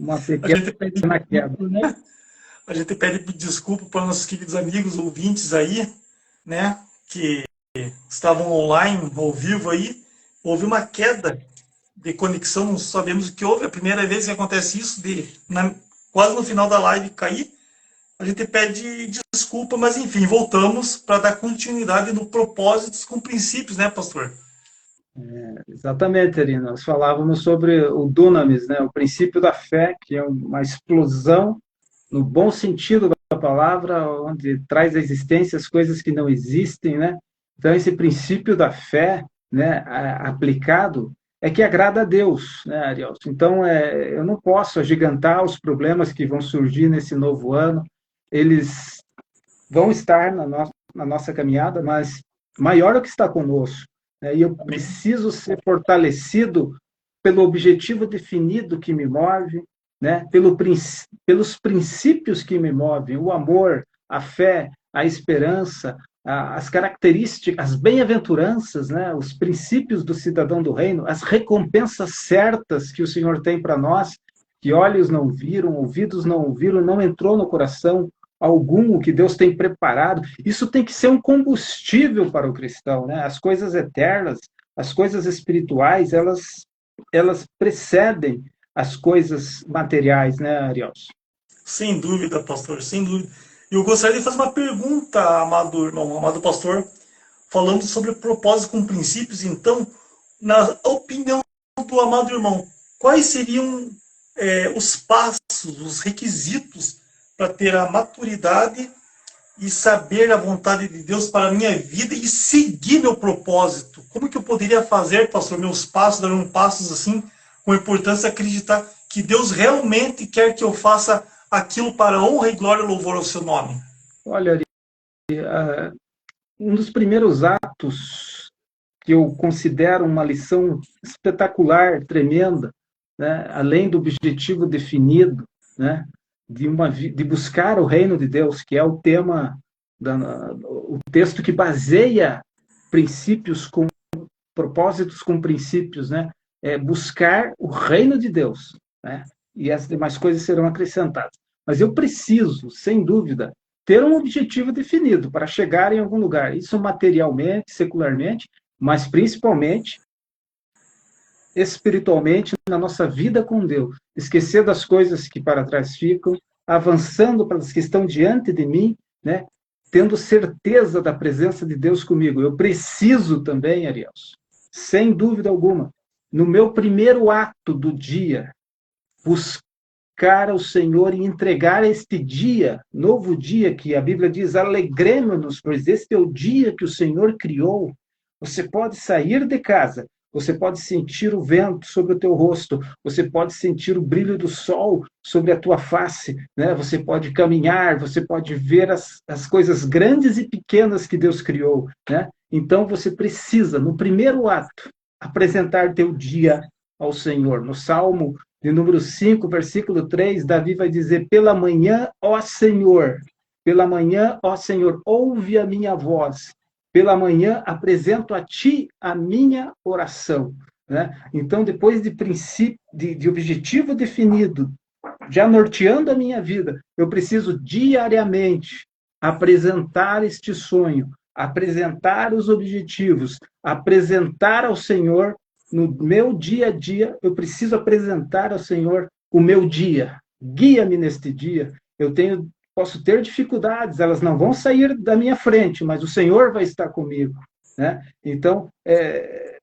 uma A pequena gente pede queda. desculpa, né? A gente pede desculpa para nossos queridos amigos ouvintes aí, né? Que estavam online, ao vivo aí. Houve uma queda de conexão, não sabemos o que houve. É a primeira vez que acontece isso, quase no final da live cair. A gente pede desculpa, mas enfim, voltamos para dar continuidade no propósitos com princípios, né, pastor? Exatamente, Ari. Nós falávamos sobre o dunamis, né? O princípio da fé, que é uma explosão, no bom sentido da palavra, onde traz à existência as coisas que não existem, né? Então, esse princípio da fé, né, aplicado, é que agrada a Deus, né, Arielson? Então, eu não posso agigantar os problemas que vão surgir nesse novo ano. Eles vão estar na nossa caminhada, mas maior é o que está conosco. Né? E eu Amém. preciso ser fortalecido pelo objetivo definido que me move, né? Pelos princípios que me movem, o amor, a fé, a esperança, as características, as bem-aventuranças, né? Os princípios do cidadão do reino, as recompensas certas que o Senhor tem para nós, que olhos não viram, ouvidos não ouviram, não entrou no coração algum o que Deus tem preparado. Isso tem que ser um combustível para o cristão, né? As coisas eternas, as coisas espirituais, elas precedem as coisas materiais, né, Ariels? Sem dúvida, pastor, sem dúvida. Eu gostaria de fazer uma pergunta, amado irmão, amado pastor, falando sobre propósito com princípios. Então, na opinião do amado irmão, quais seriam os passos, os requisitos para ter a maturidade e saber a vontade de Deus para a minha vida e seguir meu propósito? Como que eu poderia fazer, pastor, meus passos, dar um passos assim, com importância acreditar que Deus realmente quer que eu faça aquilo para honra e glória e louvor ao seu nome? Olha, Ari, um dos primeiros atos que eu considero uma lição espetacular, tremenda, né, além do objetivo definido, né, de buscar o reino de Deus, que é o tema, o texto que baseia princípios com propósitos com princípios, né, é buscar o reino de Deus, né, e as demais coisas serão acrescentadas. Mas eu preciso, sem dúvida, ter um objetivo definido para chegar em algum lugar, isso materialmente, secularmente, mas principalmente espiritualmente na nossa vida com Deus. Esquecer das coisas que para trás ficam, avançando para as que estão diante de mim, né? Tendo certeza da presença de Deus comigo. Eu preciso também, Ariels, sem dúvida alguma, no meu primeiro ato do dia, buscar ao Senhor e entregar este dia, novo dia que a Bíblia diz, alegremos-nos, pois este é o dia que o Senhor criou. Você pode sair de casa, você pode sentir o vento sobre o teu rosto, você pode sentir o brilho do sol sobre a tua face, né? Você pode caminhar, você pode ver as coisas grandes e pequenas que Deus criou, né? Então você precisa, no primeiro ato, apresentar teu dia ao Senhor. No Salmo de número 5, versículo 3, Davi vai dizer: pela manhã, ó Senhor, pela manhã, ó Senhor, ouve a minha voz. Pela manhã apresento a ti a minha oração. Né? Então, depois de princípio, de objetivo definido, já norteando a minha vida, eu preciso diariamente apresentar este sonho, apresentar os objetivos, apresentar ao Senhor no meu dia a dia, eu preciso apresentar ao Senhor o meu dia. Guia-me neste dia. Posso ter dificuldades, elas não vão sair da minha frente, mas o Senhor vai estar comigo. Né? Então, é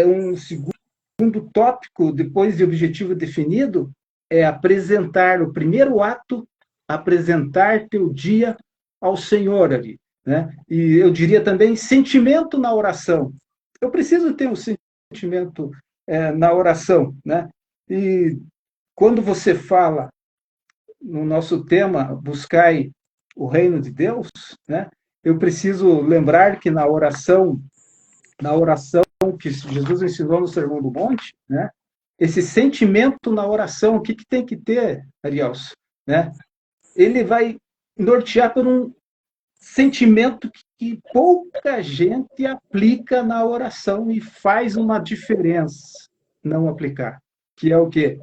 um segundo tópico, depois de objetivo definido, é apresentar o primeiro ato, apresentar teu dia ao Senhor ali. Né? E eu diria também sentimento na oração. Eu preciso ter um sentimento na oração. Né? E quando você fala no nosso tema, buscai o reino de Deus, né? Eu preciso lembrar que na oração que Jesus ensinou no Sermão do Monte, né? Esse sentimento na oração, o que tem que ter, Ariels? Né? Ele vai nortear por um sentimento que pouca gente aplica na oração e faz uma diferença não aplicar, que é o quê?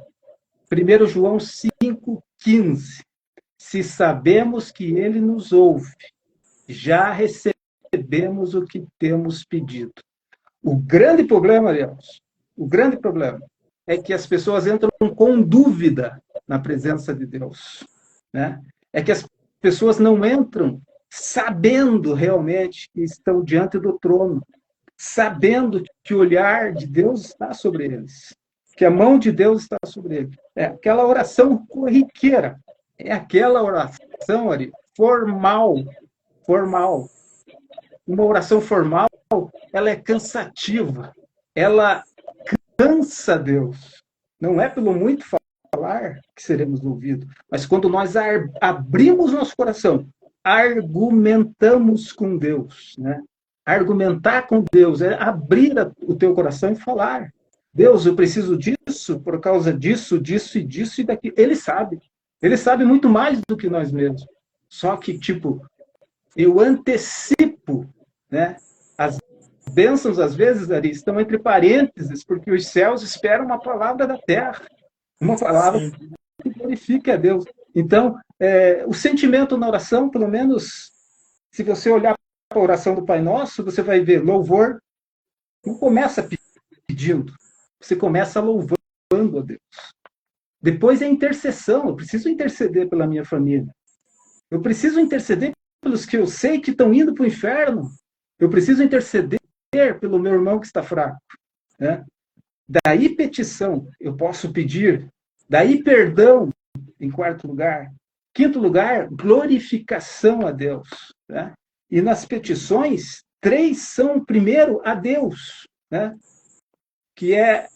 1 João 5,15. Se sabemos que ele nos ouve, já recebemos o que temos pedido. O grande problema, Deus, o grande problema é que as pessoas entram com dúvida na presença de Deus, né? É que as pessoas não entram sabendo realmente que estão diante do trono, sabendo que o olhar de Deus está sobre eles, que a mão de Deus está sobre eles. É aquela oração corriqueira, é aquela oração, Ari, formal. Uma oração formal, ela é cansativa, ela cansa Deus. Não é pelo muito falar que seremos ouvidos, mas quando nós abrimos nosso coração, argumentamos com Deus, né? Argumentar com Deus é abrir o teu coração e falar. Deus, eu preciso disso por causa disso, disso e disso e daquilo. Ele sabe. Ele sabe muito mais do que nós mesmos. Só que, tipo, eu antecipo, né? As bênçãos, às vezes, Ari, estão entre parênteses, porque os céus esperam uma palavra da terra. Uma palavra Sim. que glorifique a Deus. Então, o sentimento na oração, pelo menos, se você olhar para a oração do Pai Nosso, você vai ver louvor. Não começa pedindo, você começa louvando a Deus. Depois é intercessão. Eu preciso interceder pela minha família. Eu preciso interceder pelos que eu sei que estão indo para o inferno. Eu preciso interceder pelo meu irmão que está fraco, né? Daí petição, eu posso pedir. Daí perdão, em quarto lugar. Quinto lugar, glorificação a Deus, né? E nas petições, 3 são, primeiro, a Deus, né? Que é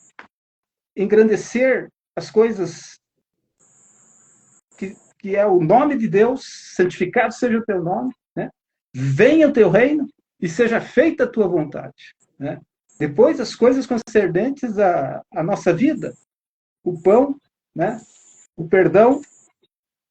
engrandecer as coisas que é o nome de Deus, santificado seja o teu nome, né? Venha o teu reino e seja feita a tua vontade, né? Depois, as coisas concernentes à nossa vida, o pão, né? O perdão,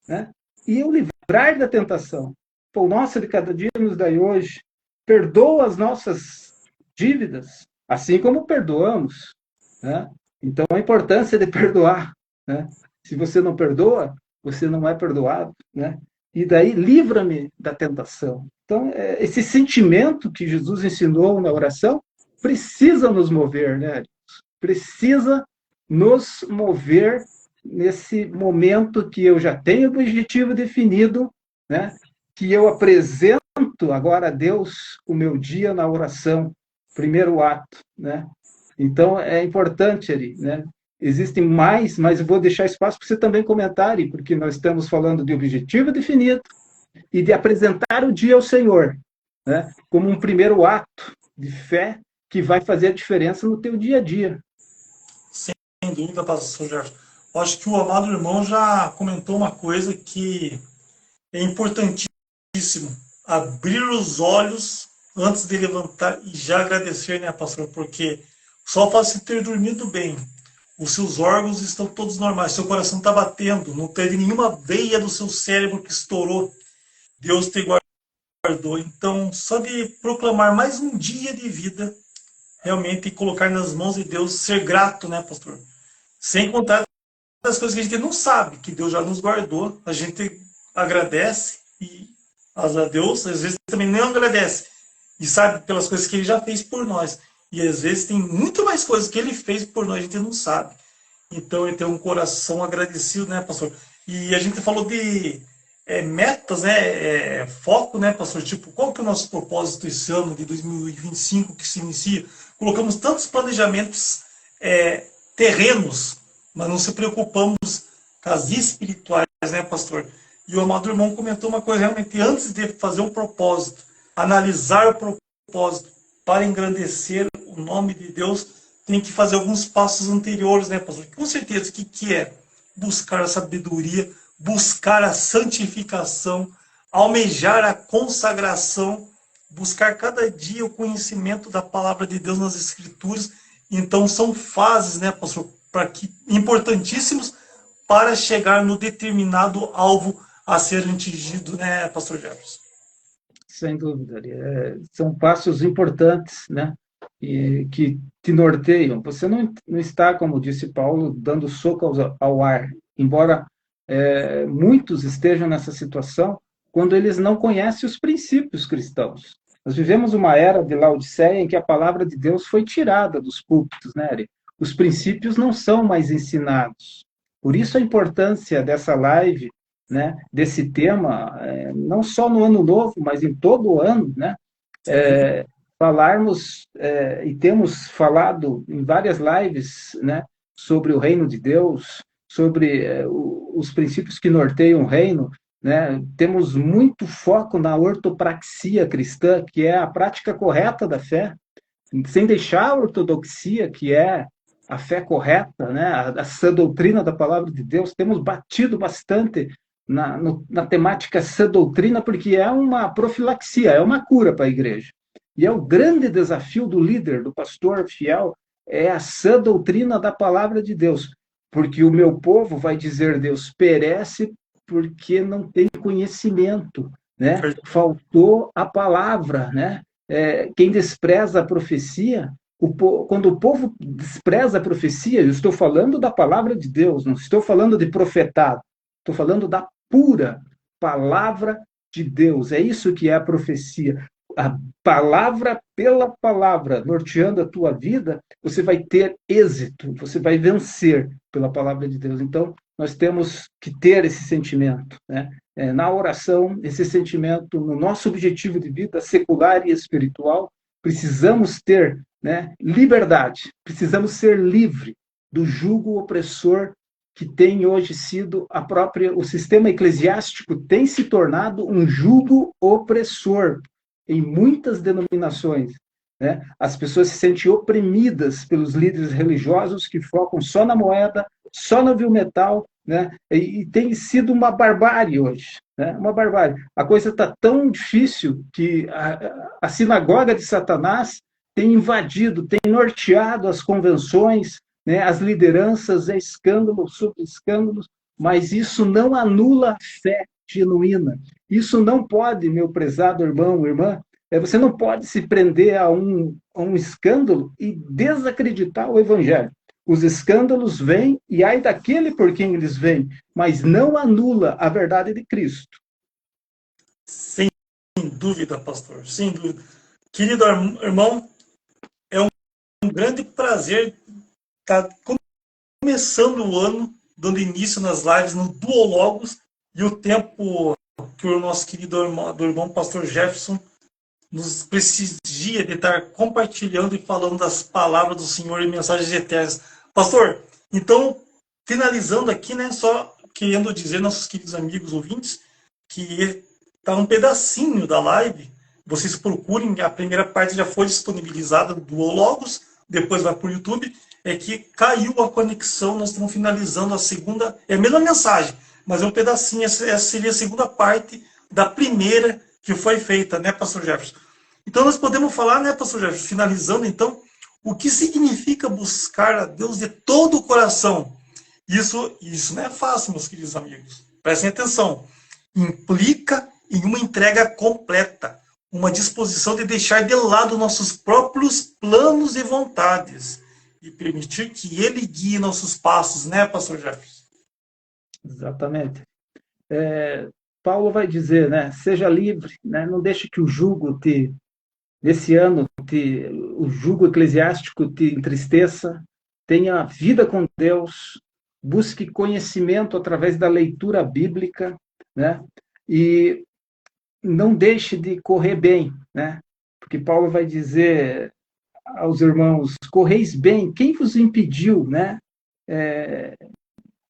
né? E o livrar da tentação. Pão nosso de cada dia nos dai hoje. Perdoa as nossas dívidas, assim como perdoamos, né? Então, a importância de perdoar, né? Se você não perdoa, você não é perdoado, né? E daí, livra-me da tentação. Então, esse sentimento que Jesus ensinou na oração precisa nos mover, né? Precisa nos mover nesse momento que eu já tenho o objetivo definido, né? Que eu apresento agora a Deus o meu dia na oração, primeiro ato, né? Então, é importante ali, né? Existem mais, mas eu vou deixar espaço para você também comentar, porque nós estamos falando de objetivo definido e de apresentar o dia ao Senhor, né? Como um primeiro ato de fé que vai fazer a diferença no teu dia a dia. Sem dúvida, pastor Jefferson. Eu acho que o amado irmão já comentou uma coisa que é importantíssimo. Abrir os olhos antes de levantar e já agradecer, né, pastor? Porque só faz você ter dormido bem. Os seus órgãos estão todos normais. Seu coração está batendo. Não teve nenhuma veia do seu cérebro que estourou. Deus te guardou. Então, só de proclamar mais um dia de vida, realmente colocar nas mãos de Deus, ser grato, né, pastor? Sem contar as coisas que a gente não sabe, que Deus já nos guardou, a gente agradece e a Deus, às vezes também não agradece e sabe pelas coisas que Ele já fez por nós. E às vezes tem muito mais coisas que Ele fez por nós, a gente não sabe. Então, ele tem um coração agradecido, né, pastor? E a gente falou de metas, né, foco, né, pastor? Tipo, qual que é o nosso propósito esse ano de 2025 que se inicia? Colocamos tantos planejamentos terrenos, mas não se preocupamos com as espirituais, né, pastor? E o amado irmão comentou uma coisa, realmente, antes de fazer um propósito, analisar o propósito para engrandecer o nome de Deus, tem que fazer alguns passos anteriores, né, pastor? Com certeza, o que é? Buscar a sabedoria, buscar a santificação, almejar a consagração, buscar cada dia o conhecimento da palavra de Deus nas Escrituras. Então, são fases, né, pastor, importantíssimos para chegar no determinado alvo a ser atingido, né, pastor Jefferson? Sem dúvida. São passos importantes, né? E que te norteiam. Você não está, como disse Paulo, dando soco ao ar. embora muitos estejam nessa situação, quando eles não conhecem os princípios cristãos. Nós vivemos uma era de Laodiceia em que a palavra de Deus foi tirada dos púlpitos, né, Ari? Os princípios não são mais ensinados. Por isso a importância dessa live, né, desse tema, não só no Ano Novo, mas em todo o ano, né, falarmos, e temos falado em várias lives, né, sobre o reino de Deus, sobre os princípios que norteiam o reino, né? Temos muito foco na ortopraxia cristã, que é a prática correta da fé, sem deixar a ortodoxia, que é a fé correta, né? A sã doutrina da palavra de Deus. Temos batido bastante na temática sã doutrina, porque é uma profilaxia, é uma cura para a igreja. E é o grande desafio do líder, do pastor fiel, é a sã doutrina da palavra de Deus. Porque o meu povo, vai dizer Deus, perece porque não tem conhecimento, né? Faltou a palavra, né? Quem despreza a profecia, quando o povo despreza a profecia, eu estou falando da palavra de Deus, não estou falando de profetado, estou falando da pura palavra de Deus. É isso que é a profecia. A palavra pela palavra, norteando a tua vida, você vai ter êxito, você vai vencer pela palavra de Deus. Então, nós temos que ter esse sentimento, né? Na oração, esse sentimento, no nosso objetivo de vida secular e espiritual, precisamos ter, né, liberdade, precisamos ser livre do jugo opressor que tem hoje sido o sistema eclesiástico tem se tornado um jugo opressor em muitas denominações, né? As pessoas se sentem oprimidas pelos líderes religiosos que focam só na moeda, só no vil metal, né? E tem sido uma barbárie hoje, né? Uma barbárie. A coisa está tão difícil que a sinagoga de Satanás tem invadido, tem norteado as convenções, né? As lideranças, é escândalo sobre escândalos, mas isso não anula a fé genuína. Isso não pode, meu prezado irmão, irmã, você não pode se prender a um escândalo e desacreditar o evangelho. Os escândalos vêm, e ai daquele por quem eles vêm, mas não anula a verdade de Cristo. Sem dúvida, pastor, sem dúvida. Querido irmão, é um grande prazer estar começando o ano, dando início nas lives no Duologos, e o tempo que o nosso querido irmão pastor Jefferson nos prestigia de estar compartilhando e falando das palavras do Senhor e mensagens eternas. Pastor, então, finalizando aqui, né, só querendo dizer, nossos queridos amigos ouvintes, que está um pedacinho da live, vocês procurem, a primeira parte já foi disponibilizada do Duologos, depois vai para o YouTube, é que caiu a conexão, nós estamos finalizando a segunda, é a mesma mensagem, mas é um pedacinho, essa seria a segunda parte da primeira que foi feita, né, pastor Jefferson? Então nós podemos falar, né, pastor Jefferson, finalizando então, o que significa buscar a Deus de todo o coração. Isso não é fácil, meus queridos amigos. Prestem atenção. Implica em uma entrega completa, uma disposição de deixar de lado nossos próprios planos e vontades e permitir que Ele guie nossos passos, né, pastor Jefferson? Exatamente. Paulo vai dizer, né, seja livre, né, não deixe que o jugo nesse ano, o jugo eclesiástico te entristeça, tenha vida com Deus, busque conhecimento através da leitura bíblica, né, e não deixe de correr bem, né, porque Paulo vai dizer aos irmãos, correis bem, quem vos impediu, né,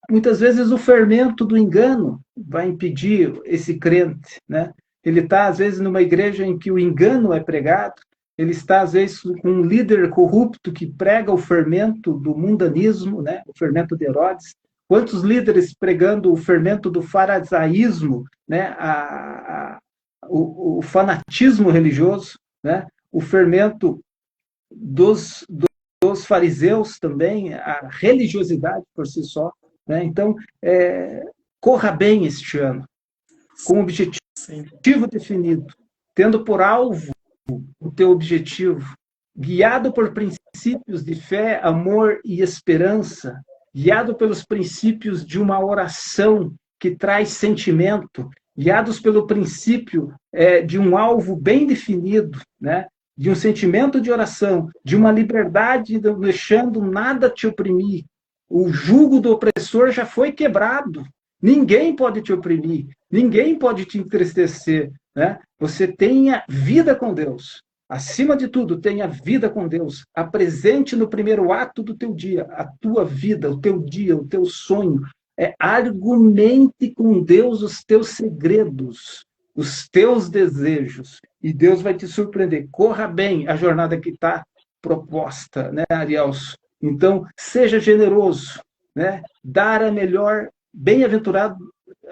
muitas vezes o fermento do engano vai impedir esse crente, né? Ele está, às vezes, numa igreja em que o engano é pregado, ele está, às vezes, com um líder corrupto que prega o fermento do mundanismo, né? O fermento de Herodes. Quantos líderes pregando o fermento do farisaísmo, né? O fanatismo religioso, né? O fermento dos fariseus também, a religiosidade por si só, né? Então, corra bem este ano, com um objetivo definido, tendo por alvo o teu objetivo, guiado por princípios de fé, amor e esperança, guiado pelos princípios de uma oração que traz sentimento, guiados pelo princípio de um alvo bem definido, né? De um sentimento de oração, de uma liberdade, não deixando nada te oprimir. O jugo do opressor já foi quebrado. Ninguém pode te oprimir, ninguém pode te entristecer, né? Você tenha vida com Deus. Acima de tudo, tenha vida com Deus. Apresente no primeiro ato do teu dia a tua vida, o teu dia, o teu sonho. Argumente com Deus os teus segredos, os teus desejos, e Deus vai te surpreender. Corra bem a jornada que está proposta, né, Arielso? Então, seja generoso, né? Dar a melhor, bem-aventurado,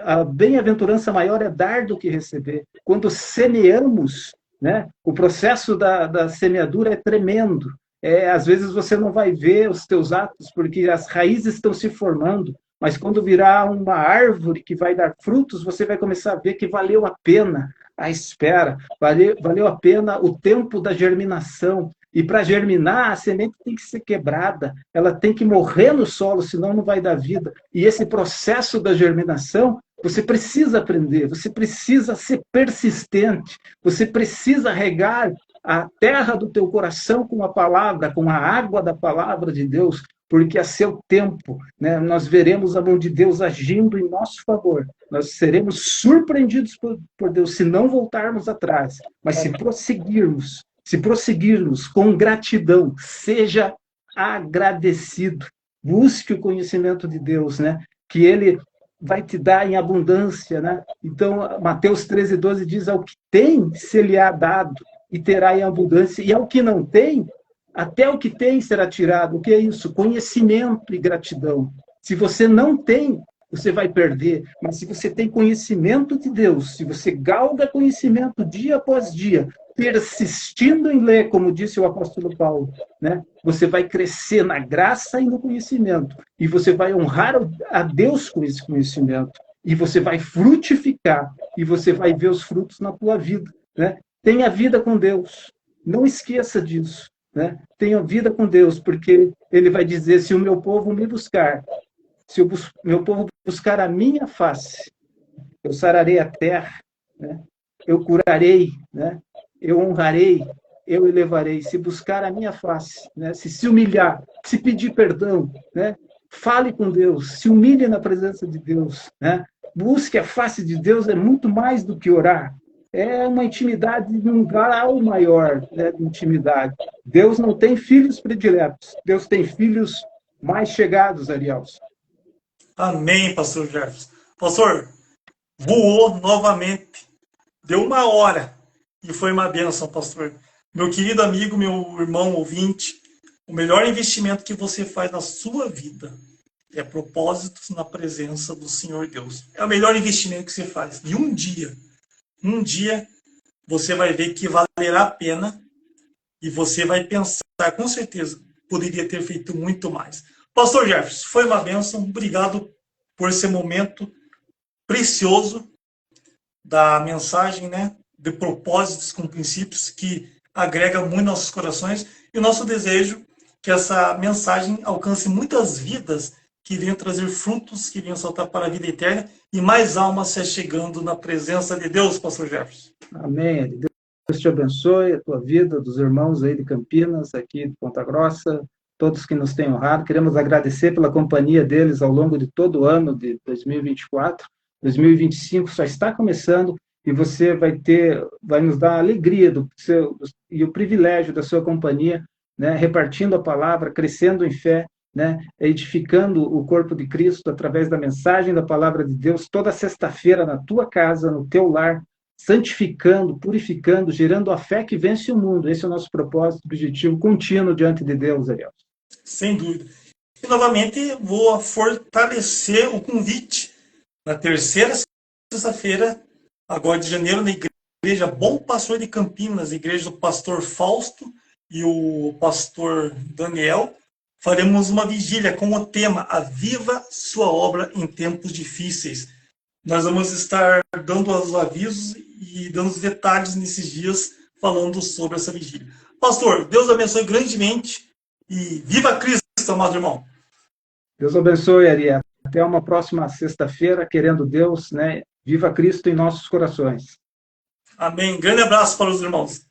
a bem-aventurança maior é dar do que receber. Quando semeamos, né, o processo da semeadura é tremendo. Às vezes você não vai ver os teus atos, porque as raízes estão se formando, mas quando virar uma árvore que vai dar frutos, você vai começar a ver que valeu a pena a espera, valeu a pena o tempo da germinação. E para germinar, a semente tem que ser quebrada, ela tem que morrer no solo, senão não vai dar vida. E esse processo da germinação, você precisa aprender, você precisa ser persistente, você precisa regar a terra do teu coração com a palavra, com a água da palavra de Deus, porque a seu tempo, né, nós veremos a mão de Deus agindo em nosso favor. Nós seremos surpreendidos por Deus se não voltarmos atrás, mas se prosseguirmos com gratidão, seja agradecido, busque o conhecimento de Deus, né, que Ele vai te dar em abundância, né? Então, Mateus 13:12 diz: ao que tem, se lhe há dado, e terá em abundância, e ao que não tem, até o que tem será tirado. O que é isso? Conhecimento e gratidão. Se você não tem, você vai perder. Mas se você tem conhecimento de Deus, se você galga conhecimento dia após dia, persistindo em ler, como disse o apóstolo Paulo, né? Você vai crescer na graça e no conhecimento. E você vai honrar a Deus com esse conhecimento. E você vai frutificar. E você vai ver os frutos na tua vida, né? Tenha vida com Deus. Não esqueça disso, né? Tenha vida com Deus, porque Ele vai dizer: se o meu povo me buscar, se o meu povo buscar a minha face, eu sararei a terra, né? Eu curarei, né? Eu honrarei, eu elevarei. Se buscar a minha face, né? Se humilhar, se pedir perdão, né? Fale com Deus, se humilhe na presença de Deus, né? Busque a face de Deus, é muito mais do que orar. É uma intimidade de um grau maior, né, de intimidade. Deus não tem filhos prediletos, Deus tem filhos mais chegados, Arielso. Amém, pastor Jefferson. Pastor, voou novamente. Deu 1 hora e foi uma bênção, pastor. Meu querido amigo, meu irmão ouvinte, o melhor investimento que você faz na sua vida é propósitos na presença do Senhor Deus. É o melhor investimento que você faz. E um dia você vai ver que valerá a pena e você vai pensar, com certeza, poderia ter feito muito mais. Pastor Jefferson, foi uma bênção. Obrigado por esse momento precioso da mensagem, né, de propósitos com princípios que agrega muito nossos corações, e o nosso desejo é que essa mensagem alcance muitas vidas, que venham trazer frutos, que venham saltar para a vida eterna, e mais almas se chegando na presença de Deus, pastor Jefferson. Amém. Deus te abençoe, a tua vida, dos irmãos aí de Campinas, aqui de Ponta Grossa, todos que nos têm honrado. Queremos agradecer pela companhia deles ao longo de todo o ano de 2024. 2025 só está começando, e você vai nos dar a alegria e o privilégio da sua companhia, né, repartindo a palavra, crescendo em fé, né, edificando o corpo de Cristo através da mensagem da palavra de Deus, toda sexta-feira na tua casa, no teu lar, santificando, purificando, gerando a fé que vence o mundo. Esse é o nosso propósito, objetivo contínuo diante de Deus, Ariel. Sem dúvida. E, novamente, vou fortalecer o convite. Na terceira sexta-feira, agora de janeiro, na igreja Bom Pastor de Campinas, igreja do pastor Fausto e o pastor Daniel, faremos uma vigília com o tema Aviva Sua Obra em Tempos Difíceis. Nós vamos estar dando os avisos e dando os detalhes nesses dias, falando sobre essa vigília. Pastor, Deus abençoe grandemente e viva Cristo, amado irmão! Deus abençoe, Ari. Até uma próxima sexta-feira, querendo Deus, né? Viva Cristo em nossos corações. Amém. Grande abraço para os irmãos.